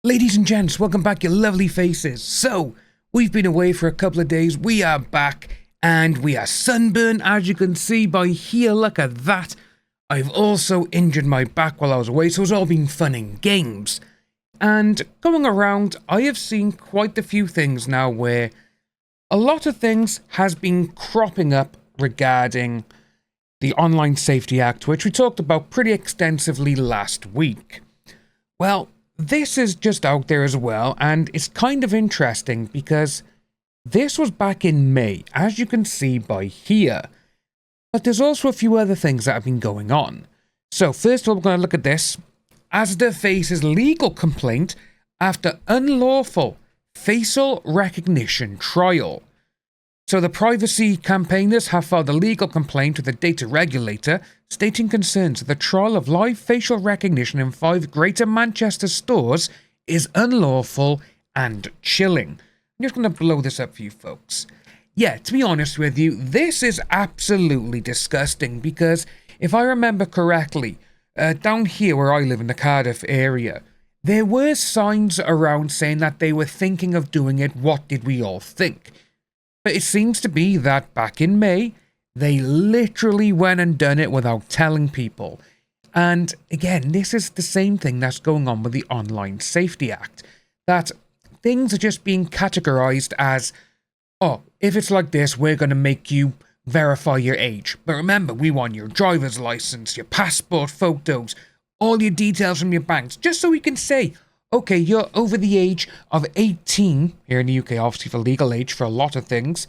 Ladies and gents, welcome back, your lovely faces. So, we've been away for a couple of days, we are back, and we are sunburned, as you can see by here, look at that. I've also injured my back while I was away, so it's all been fun and games. And going around, I have seen quite a few things now where a lot of things has been cropping up regarding the Online Safety Act, which we talked about pretty extensively last week. Well, this is just out there as well, and it's kind of interesting because this was back in May, as you can see by here. But there's also a few other things that have been going on. So first of all, we're going to look at this. Asda faces legal complaint after unlawful facial recognition trial. So the privacy campaigners have filed a legal complaint with the data regulator, stating concerns that the trial of live facial recognition in 5 Greater Manchester stores is unlawful and chilling. I'm just going to blow this up for you folks. Yeah, to be honest with you, this is absolutely disgusting because if I remember correctly, down here where I live in the Cardiff area, there were signs around saying that they were thinking of doing it. What did we all think? But it seems to be that back in May, they literally went and done it without telling people. And again, this is the same thing that's going on with the Online Safety Act. That things are just being categorized as, oh, if it's like this, we're going to make you verify your age. But remember, we want your driver's license, your passport photos, all your details from your banks, just so we can say, okay, you're over the age of 18, here in the UK, obviously for legal age for a lot of things,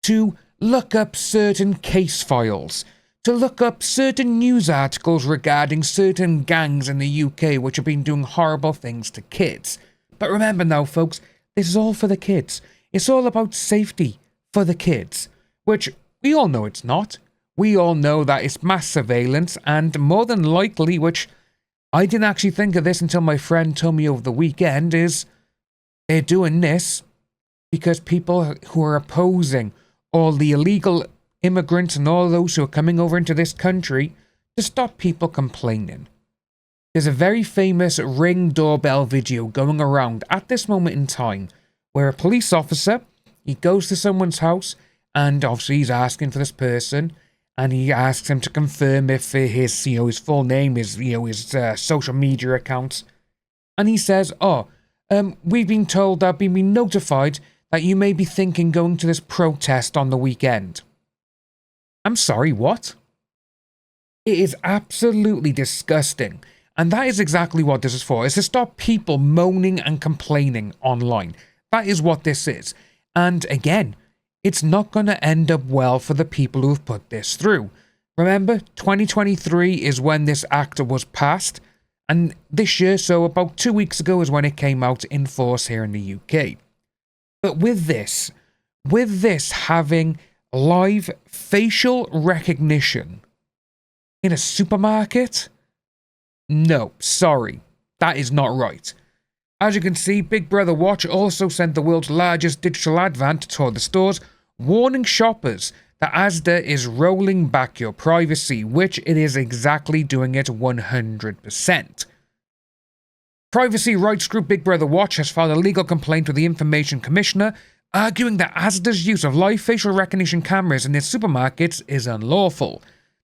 to look up certain case files, to look up certain news articles regarding certain gangs in the UK which have been doing horrible things to kids. But remember now, folks, this is all for the kids. It's all about safety for the kids, which we all know it's not. We all know that it's mass surveillance, and more than likely, which I didn't actually think of this until my friend told me over the weekend, is they're doing this because people who are opposing all the illegal immigrants and all those who are coming over into this country to stop people complaining. There's a very famous Ring doorbell video going around at this moment in time where a police officer, he goes to someone's house and obviously he's asking for this person. And he asks him to confirm if his, his full name is, his social media accounts. And he says, we've been told that we've been notified that you may be thinking going to this protest on the weekend. I'm sorry, what? It is absolutely disgusting. And that is exactly what this is for, is to stop people moaning and complaining online. That is what this is. And again, it's not going to end up well for the people who have put this through. Remember, 2023 is when this act was passed, and this year, so about 2 weeks ago, is when it came out in force here in the UK. But with this having live facial recognition in a supermarket, no, sorry, that is not right. As you can see, Big Brother Watch also sent the world's largest digital advert to tour the stores, warning shoppers that Asda is rolling back your privacy, which it is exactly doing it 100%. Privacy rights group Big Brother Watch has filed a legal complaint with the Information Commissioner, arguing that Asda's use of live facial recognition cameras in its supermarkets is unlawful.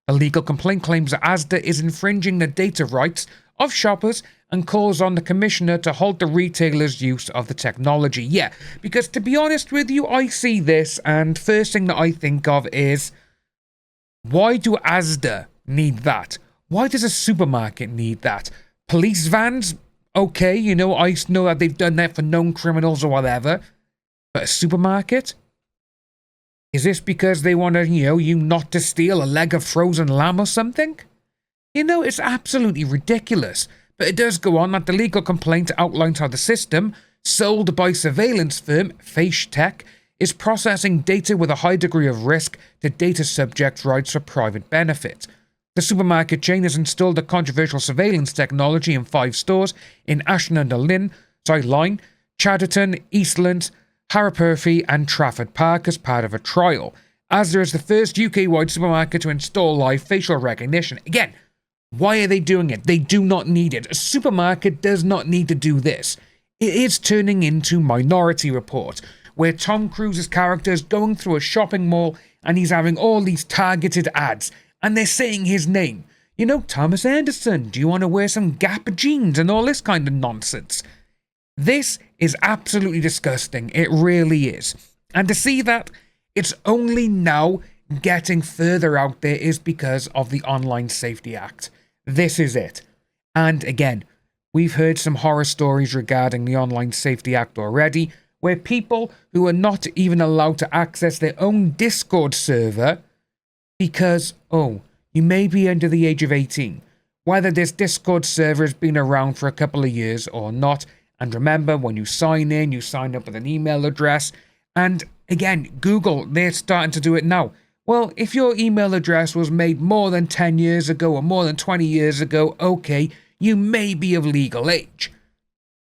The legal complaint claims that Asda is infringing the data rights of shoppers and calls on the Commissioner to halt the retailer's use of the technology. Yeah, because to be honest with you, I see this and first thing that I think of is, why do Asda need that? Why does a supermarket need that? Police vans? Okay, I know that they've done that for known criminals or whatever. But a supermarket? Is this because they want to, you not to steal a leg of frozen lamb or something? It's absolutely ridiculous. But it does go on that the legal complaint outlines how the system, sold by surveillance firm Face Tech, is processing data with a high degree of risk to data subject rights for private benefit. The supermarket chain has installed a controversial surveillance technology in 5 stores in Ashton-under-Lyne, Chadderton, Eastland, Harrogate and Trafford Park as part of a trial. Asda is the first UK-wide supermarket to install live facial recognition. Again, why are they doing it? They do not need it. A supermarket does not need to do this. It is turning into Minority Report, where Tom Cruise's character is going through a shopping mall and he's having all these targeted ads, and they're saying his name. You know, Thomas Anderson, do you want to wear some Gap jeans and all this kind of nonsense? This is absolutely disgusting. It really is. And to see that it's only now getting further out there is because of the Online Safety Act. This is it. And again, we've heard some horror stories regarding the Online Safety Act already, where people who are not even allowed to access their own Discord server because, oh, you may be under the age of 18. Whether this Discord server has been around for a couple of years or not. And remember, when you sign in, you sign up with an email address. And again, Google, they're starting to do it now. Well, if your email address was made more than 10 years ago or more than 20 years ago, okay, you may be of legal age.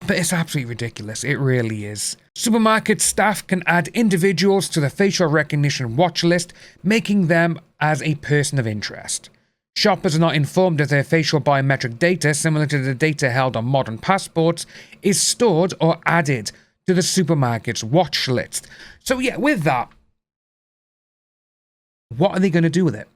But it's absolutely ridiculous. It really is. Supermarket staff can add individuals to the facial recognition watch list, making them as a person of interest. Shoppers are not informed that their facial biometric data, similar to the data held on modern passports, is stored or added to the supermarket's watch list. So yeah, with that, what are they going to do with it?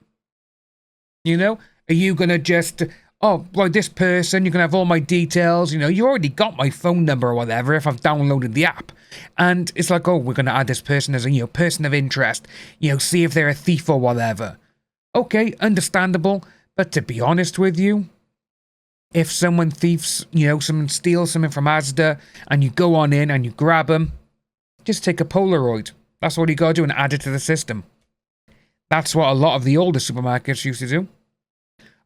You know, are you going to just, oh, well, this person, you can have all my details, you know, you already got my phone number or whatever if I've downloaded the app. And it's like, oh, we're going to add this person as a, you know, person of interest, you know, see if they're a thief or whatever. Okay, understandable, but to be honest with you, if someone thieves, you know, someone steals something from Asda and you go on in and you grab them, just take a Polaroid. That's what you got to do and add it to the system. That's what a lot of the older supermarkets used to do.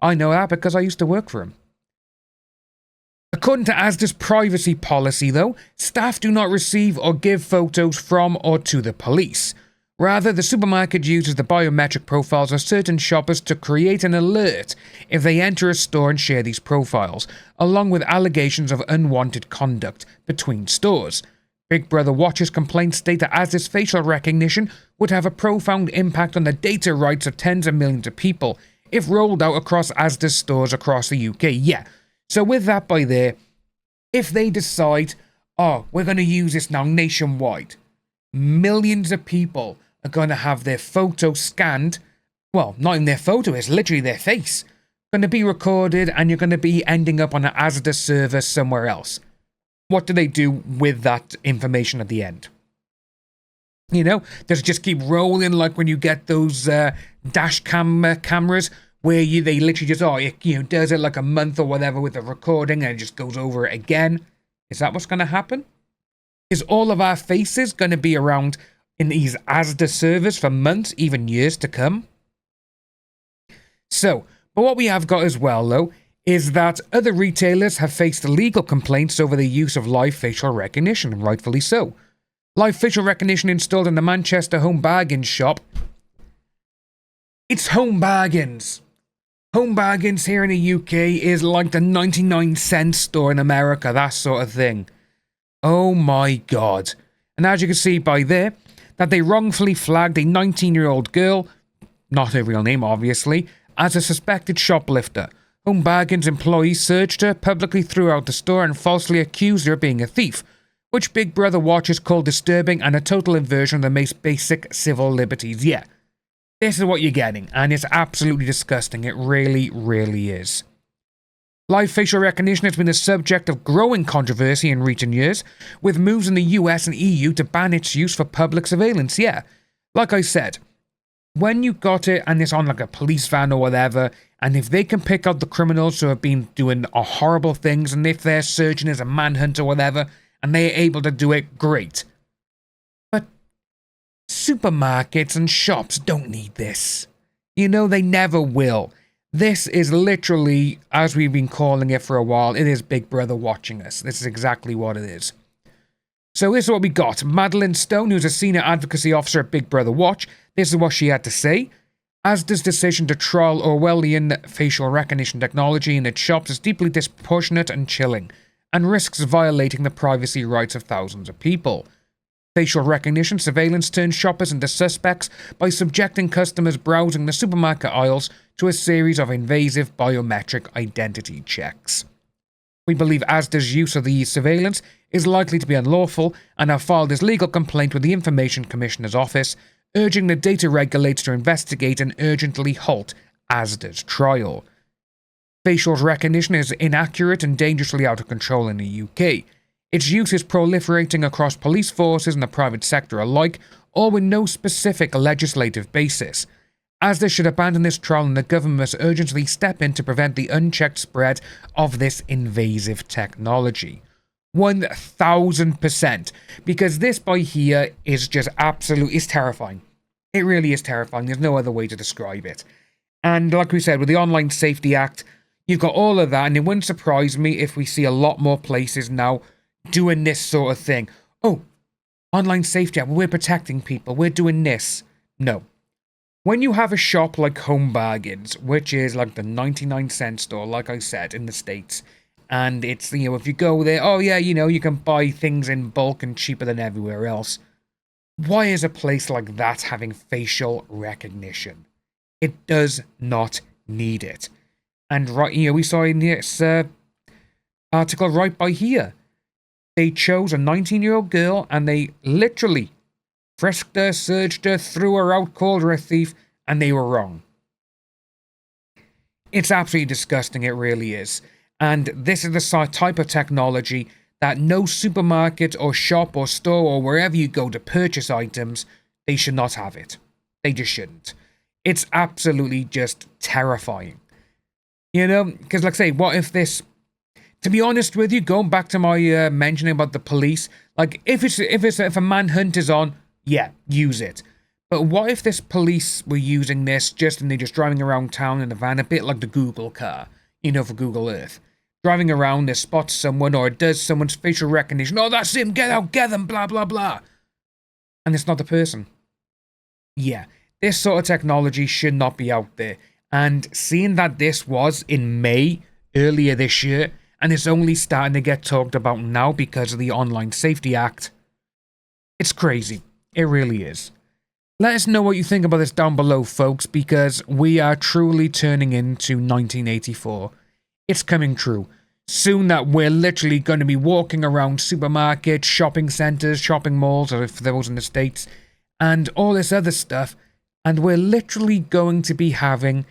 I know that because I used to work for them. According to Asda's privacy policy, though, staff do not receive or give photos from or to the police. Rather, the supermarket uses the biometric profiles of certain shoppers to create an alert if they enter a store and share these profiles, along with allegations of unwanted conduct between stores. Big Brother Watch's complaints state that Asda's facial recognition would have a profound impact on the data rights of tens of millions of people if rolled out across Asda's stores across the UK. Yeah, so with that by there, if they decide, oh, we're going to use this now nationwide, millions of people are going to have their photo scanned. Well, not in their photo, it's literally their face. Going to be recorded and you're going to be ending up on an Asda server somewhere else. What do they do with that information at the end? You know, does it just keep rolling like when you get those dash cam cameras where they literally just, oh, it, you know, does it like a month or whatever with the recording and it just goes over it again? Is that what's going to happen? Is all of our faces going to be around in these Asda servers for months, even years to come? So, but what we have got as well, though, is that other retailers have faced legal complaints over the use of live facial recognition, and rightfully so. Live facial recognition installed in the Manchester Home Bargains shop. It's Home Bargains. Home Bargains here in the UK is like the 99-cent store in America, that sort of thing. Oh my god. And as you can see by there, that they wrongfully flagged a 19-year-old girl, not her real name obviously, as a suspected shoplifter. Home Bargains employees searched her, publicly threw out the store and falsely accused her of being a thief, which Big Brother watchers call disturbing and a total inversion of the most basic civil liberties. Yeah, this is what you're getting, and it's absolutely disgusting. It really, really is. Live facial recognition has been the subject of growing controversy in recent years, with moves in the US and EU to ban its use for public surveillance. Yeah, like I said, when you got it and it's on like a police van or whatever, and if they can pick out the criminals who have been doing horrible things, and if their surgeon is a manhunt or whatever, and they're able to do it, great. But supermarkets and shops don't need this. You know, they never will. This is literally, as we've been calling it for a while, it is Big Brother watching us. This is exactly what it is. So this is what we got. Madeline Stone, who's a senior advocacy officer at Big Brother Watch, this is what she had to say. Asda's decision to trial Orwellian facial recognition technology in its shops is deeply disproportionate and chilling, and risks violating the privacy rights of thousands of people. Facial recognition surveillance turns shoppers into suspects by subjecting customers browsing the supermarket aisles to a series of invasive biometric identity checks. We believe Asda's use of the surveillance is likely to be unlawful and have filed this legal complaint with the Information Commissioner's Office, urging the data regulator to investigate and urgently halt Asda's trial. Facial recognition is inaccurate and dangerously out of control in the UK. Its use is proliferating across police forces and the private sector alike, all with no specific legislative basis. Asda should abandon this trial and the government must urgently step in to prevent the unchecked spread of this invasive technology. 1000%. Because this by here is just absolutely, it's terrifying. It really is terrifying. There's no other way to describe it. And like we said, with the Online Safety Act, you've got all of that, and it wouldn't surprise me if we see a lot more places now doing this sort of thing. Oh, Online Safety Act, we're protecting people, we're doing this. No. When you have a shop like Home Bargains, which is like the 99-cent store, like I said, in the States, and it's, you know, if you go there, oh yeah, you know, you can buy things in bulk and cheaper than everywhere else. Why is a place like that having facial recognition? It does not need it. And right, you know, we saw in this article right by here, they chose a 19-year-old girl and they literally frisked her, searched her, threw her out, called her a thief, and they were wrong. It's absolutely disgusting, it really is. And this is the type of technology that no supermarket or shop or store or wherever you go to purchase items, they should not have it. They just shouldn't. It's absolutely just terrifying. You know, because like I say, what if this... To be honest with you, going back to my mentioning about the police, like if a manhunt is on, yeah, use it. But what if this police were using this and they're just driving around town in a van, a bit like the Google car, you know, for Google Earth. Driving around, they spot someone or it does someone's facial recognition. Oh, that's him, get out, get them, blah, blah, blah. And it's not the person. Yeah, this sort of technology should not be out there. And seeing that this was in May, earlier this year, and it's only starting to get talked about now because of the Online Safety Act, it's crazy. It really is. Let us know what you think about this down below, folks, because we are truly turning into 1984. It's coming true. Soon that we're literally going to be walking around supermarkets, shopping centres, shopping malls, or for those in the States, and all this other stuff, and we're literally going to be having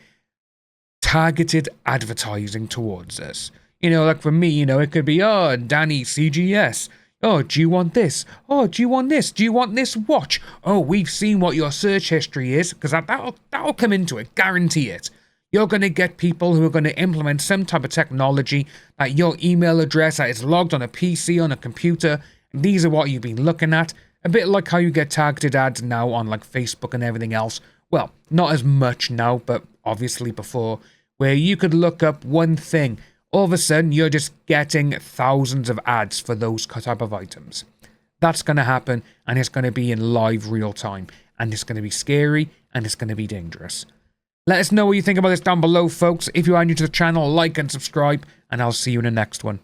targeted advertising towards us. You know, like for me, you know, it could be, oh, Danny, CGS. Oh, do you want this? Oh, do you want this? Do you want this watch? Oh, we've seen what your search history is, because that'll come into it, guarantee it. You're going to get people who are going to implement some type of technology that your email address that is logged on a PC, on a computer, and these are what you've been looking at. A bit like how you get targeted ads now on like Facebook and everything else. Well, not as much now, but obviously before, where you could look up one thing. All of a sudden, you're just getting thousands of ads for those type of items. That's going to happen, and it's going to be in live real time. And it's going to be scary, and it's going to be dangerous. Let us know what you think about this down below, folks. If you are new to the channel, like and subscribe, and I'll see you in the next one.